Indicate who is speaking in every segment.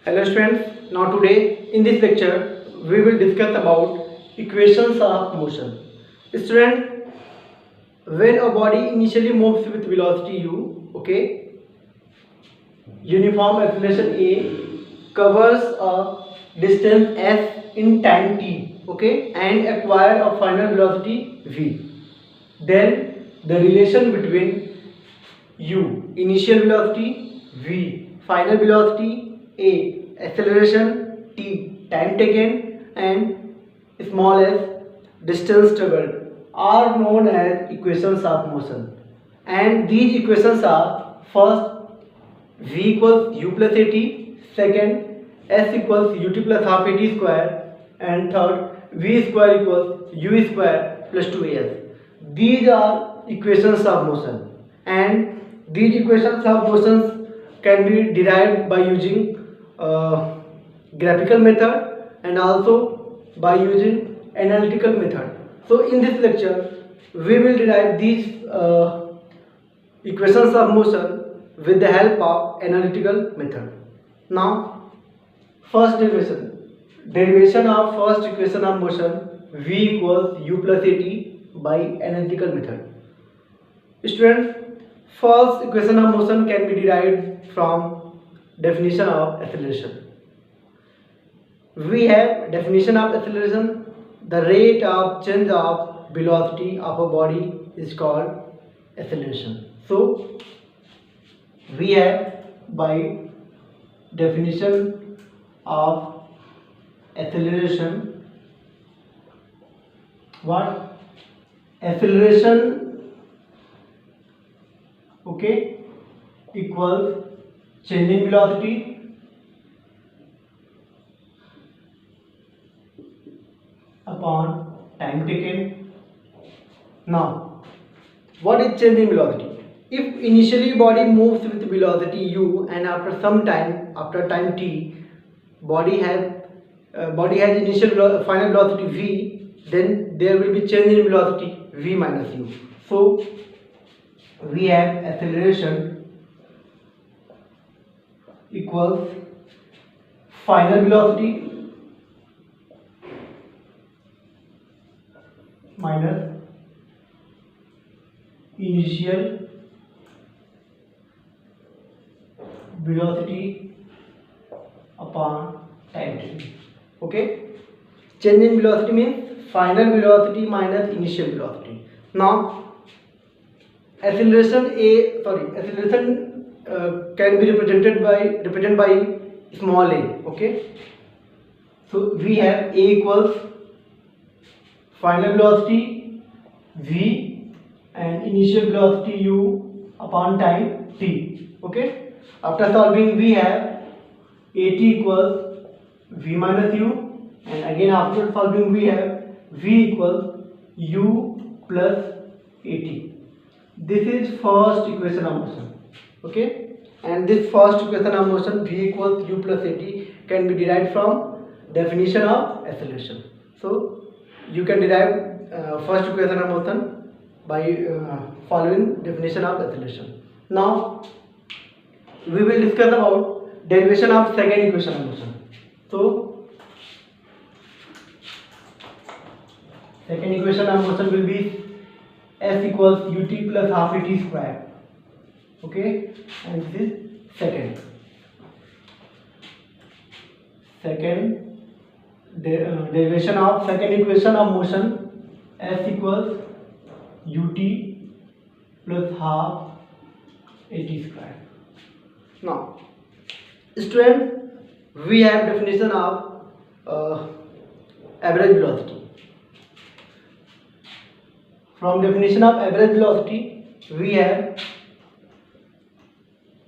Speaker 1: Hello students, now today in this lecture we will discuss about equations of motion. Student, when a body initially moves with velocity u, okay, uniform acceleration a covers a distance s in time t, okay, and acquire a final velocity v. Then the relation between u initial velocity, v final velocity, a acceleration, t time taken, and small s distance traveled are known as equations of motion. And these equations are: first, v equals u plus at, second, s equals ut plus half at square, and third, v square equals u square plus 2as. These are equations of motion, and these equations of motions can be derived by using graphical method and also by using analytical method. So in this lecture we will derive these equations of motion with the help of analytical method. Now, first derivation of first equation of motion, v equals u plus at by analytical method. Students, first equation of motion can be derived from definition of acceleration. We have definition of acceleration: the rate of change of velocity of a body is called acceleration. So we have, by definition of acceleration, what? Acceleration, okay, equals change in velocity upon time taken. Now, what is change in velocity? If initially body moves with velocity u and after some time, after time t, body has initial final velocity v, then there will be change in velocity v minus u. So we have acceleration equals final velocity minus initial velocity upon time t. Okay, change in velocity means final velocity minus initial velocity. Now acceleration can be represented by small a. Okay, so we have a equals final velocity v and initial velocity u upon time t. Okay, after solving we have at equals v minus u, and again after solving we have v equals u plus at. This is first equation of motion. Okay, and this first equation of motion, v equals u plus at, can be derived from definition of acceleration. So you can derive first equation of motion by following definition of acceleration. Now we will discuss about derivation of second equation of motion. So second equation of motion will be s equals ut plus half at square. Okay, and this is second derivation of second equation of motion, s equals ut plus half at square. Now student, we have definition of average velocity. From definition of average velocity we have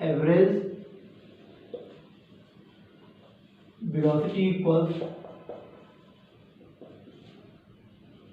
Speaker 1: average velocity equals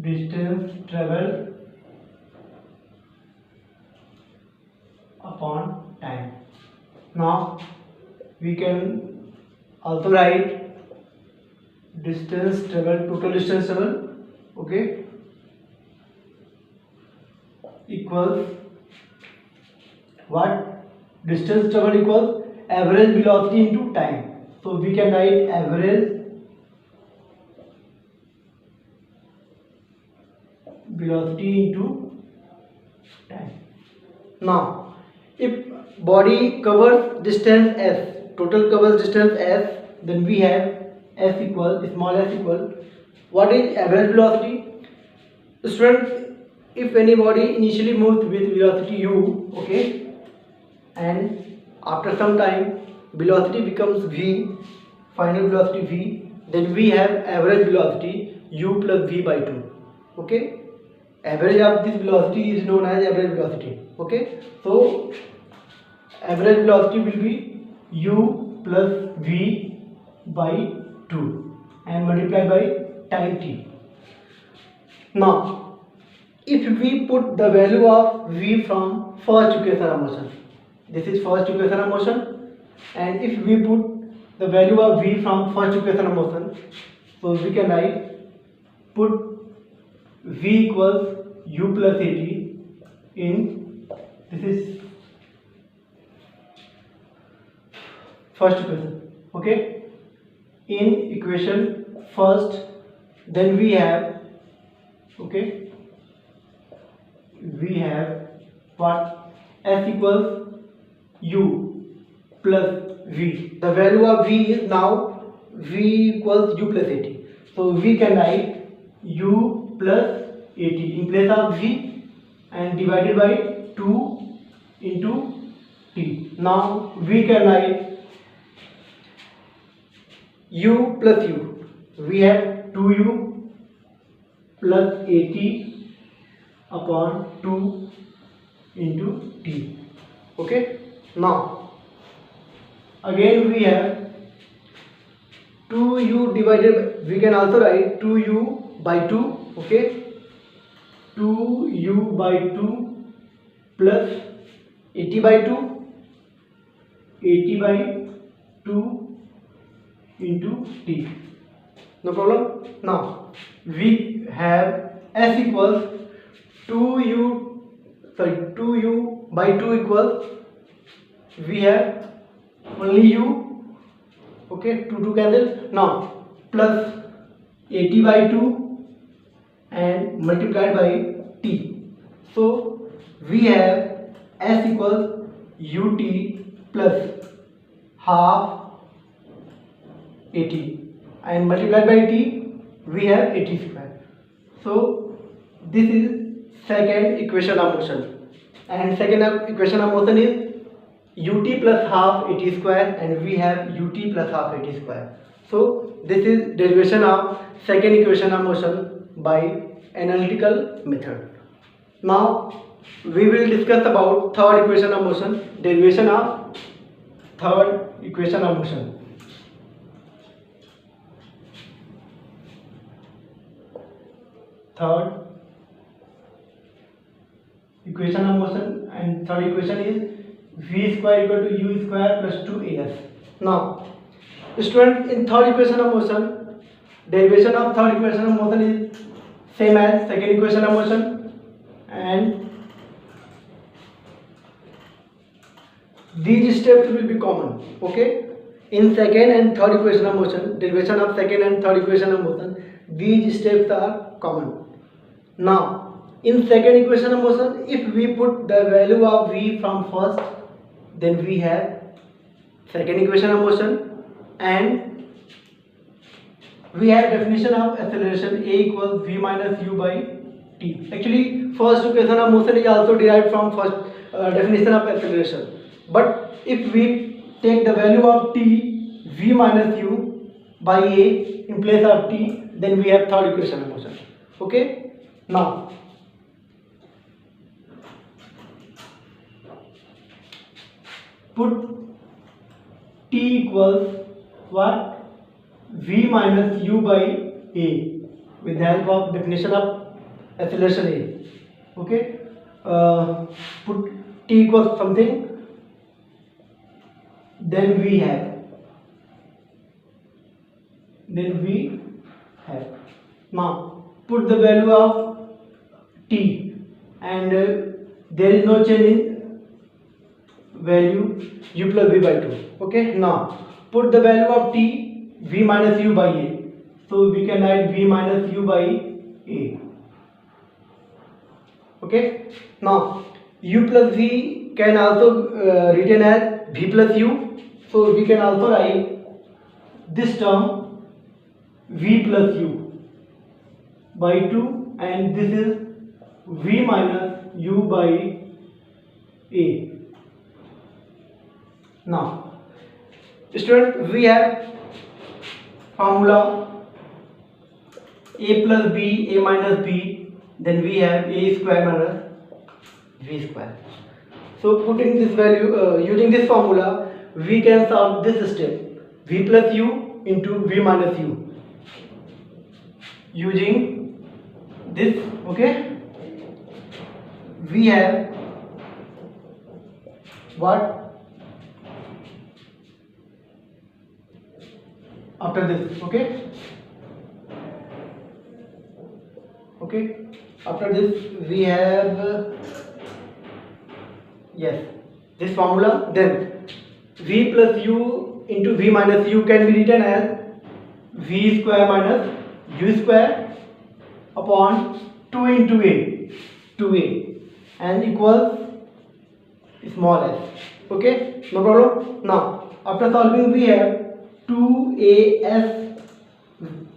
Speaker 1: distance traveled upon time. Now we can also write distance traveled, total distance traveled, okay, equals what? Distance traveled equals average velocity into time. So we can write average velocity into time. Now, if body covers distance s, total covers distance s, then we have s equal, small s equal, what is average velocity? Students, if any body initially moves with velocity u, okay, and after some time velocity becomes v, final velocity v, then we have average velocity u plus v by 2, okay. Average of this velocity is known as average velocity, okay. So average velocity will be u plus v by 2 and multiplied by time t. Now if we put the value of v from first equation of motion, this is first equation of motion, and if we put the value of v from first equation of motion, so we can write, put v equals u plus at in, this is first equation, okay, in equation first, then we have, okay, we have what, s equals u plus v. The value of v is now v equals u plus at, so we can write u plus at in place of v and divided by 2 into t. Now we can write u plus u, we have 2u plus at upon 2 into t, okay. Now again we have 2u divided by, we can also write 2u by 2, okay, 2u by 2 plus 80 by 2, 80 by 2 into t, no problem. Now we have s equals 2u by 2 equals, we have only u, okay, 2 cancel. Now plus 80 by 2 and multiplied by t, so we have s equals ut plus half 80 and multiplied by t, we have 80 square. So this is second equation of motion, and second equation of motion is ut plus half 80 square, and we have ut plus half 80 square. So this is derivation of second equation of motion by analytical method. Now we will discuss about third equation of motion, derivation of third equation of motion. Third equation of motion, and third equation is v square equal to u square plus 2as. Now student, in third equation of motion, derivation of third equation of motion is same as second equation of motion, and these steps will be common, okay. In second and third equation of motion, derivation of second and third equation of motion, these steps are common. Now in second equation of motion, if we put the value of v from first, then we have second equation of motion, and we have definition of acceleration a equals v minus u by t. Actually first equation of motion is also derived from first definition of acceleration, but if we take the value of t, v minus u by a in place of t, then we have third equation of motion, okay. Now put t equals what, v minus u by a with the help of definition of acceleration a, okay. Put t equals something, then we have now put the value of t, and there is no change in value u plus v by 2, okay. Now put the value of t, v minus u by a. So we can write v minus u by a. Okay. Now u plus v can also written as v plus u. So we can also write this term v plus u by 2, and this is v minus u by a. Now student, we have formula a plus b, a minus b, then we have a square minus v square. So putting this value, using this formula, we can solve this step, v plus u into v minus u, using this. Okay, we have what after this. Okay, after this we have yes, this formula. Then v plus u into v minus u can be written as v square minus u square upon 2 into a, 2a, and equals small s. Okay, no problem. Now after solving, we have 2as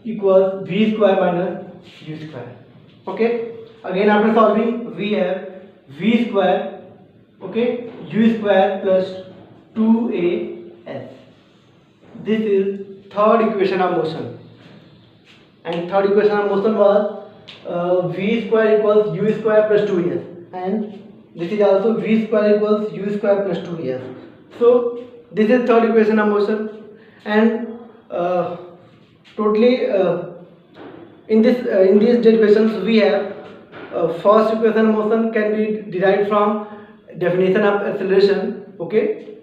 Speaker 1: equals v square minus u square. Okay, again after solving, we have v square, okay, u square plus 2as. This is third equation of motion, and third equation of motion was v square equals u square plus 2as, and this is also v square equals u square plus 2as. So this is third equation of motion, and totally in these derivations we have first equation of motion can be derived from definition of acceleration. Okay,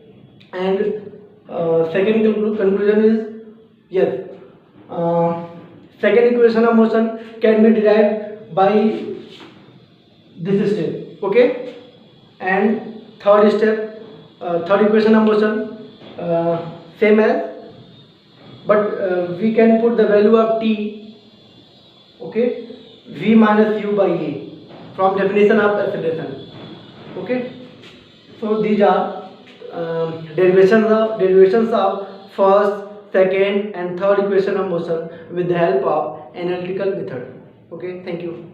Speaker 1: and second conclusion is yes, second equation of motion can be derived by this step. Okay, and third step, third equation of motion same as, but we can put the value of t, okay, v minus u by a, from definition of acceleration. Okay, so these are derivations of first, second and third equation of motion with the help of analytical method. Okay, thank you.